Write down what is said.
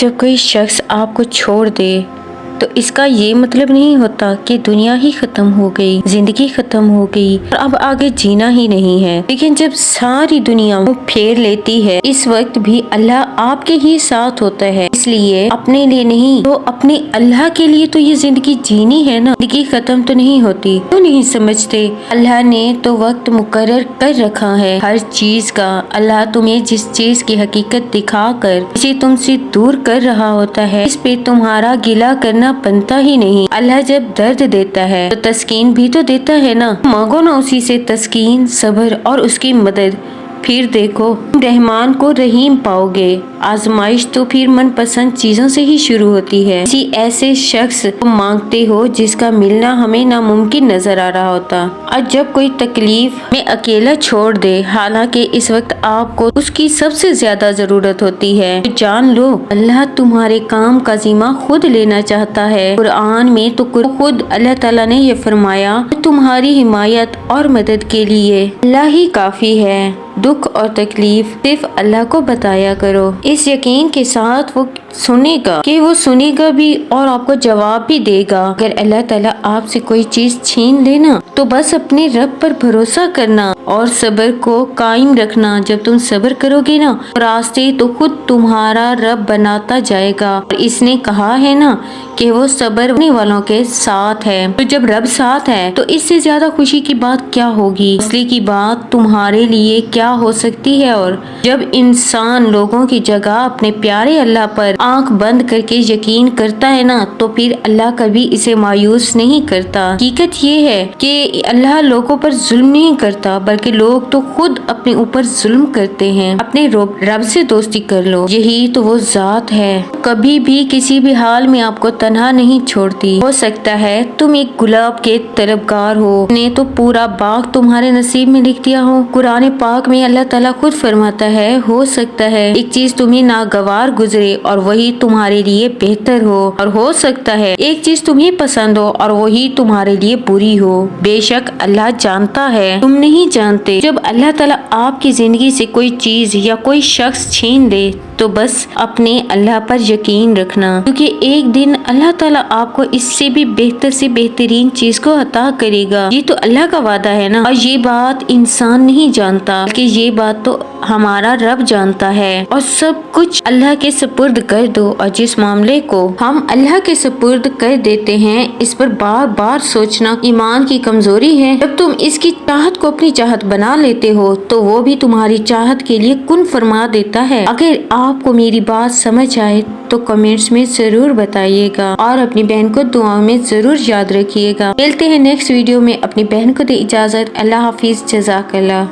جب کوئی شخص آپ کو چھوڑ دے تو اس کا یہ مطلب نہیں ہوتا کہ دنیا ہی ختم ہو گئی، زندگی ختم ہو گئی اور اب آگے جینا ہی نہیں ہے۔ لیکن جب ساری دنیا پھیر لیتی ہے، اس وقت بھی اللہ آپ کے ہی ساتھ ہوتا ہے۔ اس لیے اپنے لیے نہیں تو اپنے اللہ کے لیے تو یہ زندگی جینی ہے نا، زندگی ختم تو نہیں ہوتی۔ کیوں نہیں سمجھتے؟ اللہ نے تو وقت مقرر کر رکھا ہے ہر چیز کا۔ اللہ تمہیں جس چیز کی حقیقت دکھا کر اسے تم سے دور کر رہا ہوتا ہے، اس پہ تمہارا گلہ کرنا بنتا ہی نہیں۔ اللہ جب درد دیتا ہے تو تسکین بھی تو دیتا ہے نا، مانگو نا اسی سے تسکین، صبر اور اس کی مدد، پھر دیکھو تم رحمان کو رحیم پاؤ گے۔ آزمائش تو پھر من پسند چیزوں سے ہی شروع ہوتی ہے۔ کسی ایسے شخص کو مانگتے ہو جس کا ملنا ہمیں ناممکن نظر آ رہا ہوتا، اور جب کوئی تکلیف میں اکیلا چھوڑ دے، حالانکہ اس وقت آپ کو اس کی سب سے زیادہ ضرورت ہوتی ہے، تو جان لو اللہ تمہارے کام کا ذمہ خود لینا چاہتا ہے۔ قرآن میں تو خود اللہ تعالیٰ نے یہ فرمایا کہ تمہاری حمایت اور مدد کے لیے اللہ ہی کافی ہے۔ دکھ اور تکلیف صرف اللہ کو بتایا کرو، اس یقین کے ساتھ وہ سنے گا کہ وہ سنے گا بھی اور آپ کو جواب بھی دے گا۔ اگر اللہ تعالیٰ آپ سے کوئی چیز چھین لینا تو بس اپنے رب پر بھروسہ کرنا اور صبر کو قائم رکھنا۔ جب تم صبر کرو گے نا، راستے تو خود تمہارا رب بناتا جائے گا، اور اس نے کہا ہے نا کہ وہ صبر کرنے والوں کے ساتھ ہے۔ تو جب رب ساتھ ہے تو اس سے زیادہ خوشی کی بات کیا ہوگی؟ حوصلے کی بات تمہارے لیے کیا ہو سکتی ہے؟ اور جب انسان لوگوں کی جگہ اپنے پیارے اللہ پر آنکھ بند کر کے یقین کرتا ہے نا، تو پھر اللہ کبھی اسے مایوس نہیں کرتا۔ حقیقت یہ ہے کہ اللہ لوگوں پر ظلم نہیں کرتا، بلکہ لوگ تو خود اپنے اوپر ظلم کرتے ہیں۔ اپنے رب سے دوستی کر لو، یہی تو وہ ذات ہے کبھی بھی کسی بھی حال میں آپ کو تنہا نہیں چھوڑتی۔ ہو سکتا ہے تم ایک گلاب کے طلبگار ہو، نے تو پورا باغ تمہارے نصیب میں لکھ دیا ہو۔ قرآن پاک میں اللہ تعالیٰ خود فرماتا ہے، ہو سکتا ہے ایک چیز تمہیں ناگوار گزرے اور وہی تمہارے لیے بہتر ہو، اور ہو سکتا ہے ایک چیز تمہیں پسند ہو اور وہی تمہارے لیے بری ہو۔ بے شک اللہ جانتا ہے، تم نہیں جانتے۔ جب اللہ تعالیٰ آپ کی زندگی سے کوئی چیز یا کوئی شخص چھین لے تو بس اپنے اللہ پر یقین رکھنا، کیونکہ ایک دن اللہ تعالیٰ آپ کو اس سے بھی بہتر سے بہترین چیز کو عطا کرے گا۔ یہ تو اللہ کا وعدہ ہے نا، اور یہ بات انسان نہیں جانتا بلکہ یہ بات تو ہمارا رب جانتا ہے۔ اور سب کچھ اللہ کے سپرد کر دو، اور جس معاملے کو ہم اللہ کے سپرد کر دیتے ہیں اس پر بار بار سوچنا ایمان کی کمزوری ہے۔ جب تم اس کی چاہت کو اپنی چاہت بنا لیتے ہو تو وہ بھی تمہاری چاہت کے لیے کن فرما دیتا ہے۔ اگر آپ کو میری بات سمجھ آئے تو کمنٹس میں ضرور بتائیے گا، اور اپنی بہن کو دعاؤں میں ضرور یاد رکھیے گا۔ ملتے ہیں نیکسٹ ویڈیو میں۔ اپنی بہن کو دے اجازت، اللہ حافظ، جزاک اللہ۔